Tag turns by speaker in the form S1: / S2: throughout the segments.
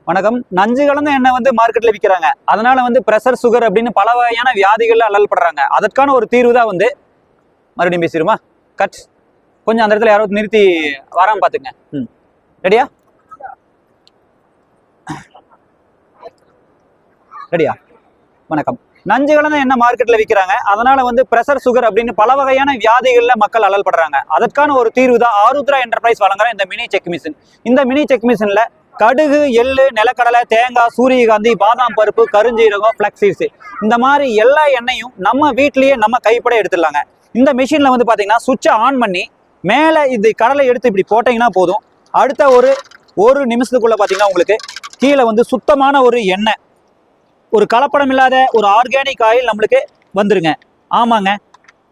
S1: வணக்கம். நஞ்சு கலந்த எண்ணெய் வந்து மார்க்கெட்ல விற்கிறாங்க. அதனால வந்து பிரஷர், சுகர் அப்படின்னு பல வகையான வியாதிகள்ல அல்லல்படுறாங்க. அதற்கான ஒரு தீர்வு தான் வந்து மறுபடியும் பேசிடுமா? கட். கொஞ்சம் அந்த இடத்துல யாராவது நிறுத்தி வராம பாத்துங்க. ரெடியா? ரெடியா? வணக்கம். நஞ்சு கலந்த எண்ணெய் மார்க்கெட்ல விற்கிறாங்க. அதனால வந்து பிரஷர், சுகர் அப்படின்னு பல வகையான வியாதிகள்ல மக்கள் அல்லல்படுறாங்க. அதற்கான ஒரு தீர்வு தான் ஆருத்ரா என்டர்பிரைஸ் வழங்குற இந்த மினி செக் மிஷின். இந்த மினி செக் மிஷின்ல கடுகு, எள்ளு, நிலக்கடலை, தேங்காய், சூரியகாந்தி, பாதாம் பருப்பு, கருஞ்சீரகம், ஃபிளக்ஸ் சீட்ஸ் இந்த மாதிரி எல்லா எண்ணெயும் நம்ம வீட்லயே நம்ம கைப்பட எடுத்துடலாங்க. இந்த மிஷின்ல வந்து பாத்தீங்கன்னா சுவிட்சை ஆன் பண்ணி மேல இது கடலை எடுத்து இப்படி போட்டீங்கன்னா போதும். அடுத்த ஒரு நிமிஷத்துக்குள்ள பாத்தீங்கன்னா உங்களுக்கு கீழே வந்து சுத்தமான ஒரு எண்ணெய், ஒரு கலப்படம் இல்லாத ஒரு ஆர்கானிக் ஆயில் நம்மளுக்கு வந்துருங்க. ஆமாங்க,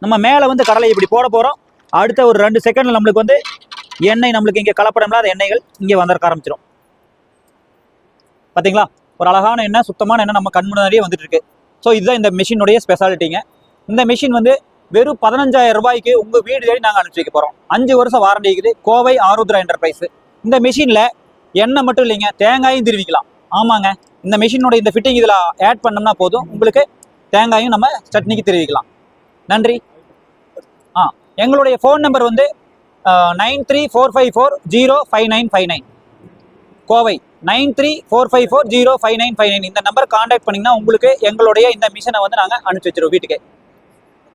S1: நம்ம மேல வந்து கடலை இப்படி போட போறோம். அடுத்த ஒரு 2 செகண்ட்ல நம்மளுக்கு வந்து எண்ணெய் நம்மளுக்கு இங்க கலப்படம் இல்லாத எண்ணெய்கள் இங்க வந்திருக்க ஆரம்பிச்சிடும். பாத்தீங்களா? ஒரு அழகான எண்ணெய், சுத்தமான எண்ணெய் நம்ம கண் முன்னாடியே வந்துட்டு இருக்கு. ஸோ இதுதான் இந்த மிஷினுடைய ஸ்பெஷாலிட்டிங்க. இந்த மிஷின் வந்து வெறும் 15,000 ரூபாய்க்கு உங்க வீடு தேடி நாங்கள் அனுப்பிச்சு வைக்க போறோம். 5 வருஷம் வாரண்டி இருக்குது. கோவை ஆருத்ரா என்டர்பிரைஸ். இந்த மிஷின்ல எண்ணெய் மட்டும் இல்லைங்க, தேங்காயும் திருவிக்கலாம். ஆமாங்க, இந்த மிஷினோட இந்த ஃபிட்டிங் இதுல ஆட் பண்ணோம்னா போதும், உங்களுக்கு தேங்காயும் நம்ம சட்னிக்கு திருவிக்கலாம். நன்றி. எங்களுடைய ஃபோன் நம்பர் வந்து 9345405959. கோவை 9345405959. இந்த நம்பர் கான்டாக்ட் பண்ணீங்கன்னா உங்களுக்கு எங்களுடைய இந்த மிஷினை வந்து நாங்கள் அனுப்பிச்சு வச்சிருவோம் வீட்டுக்கு.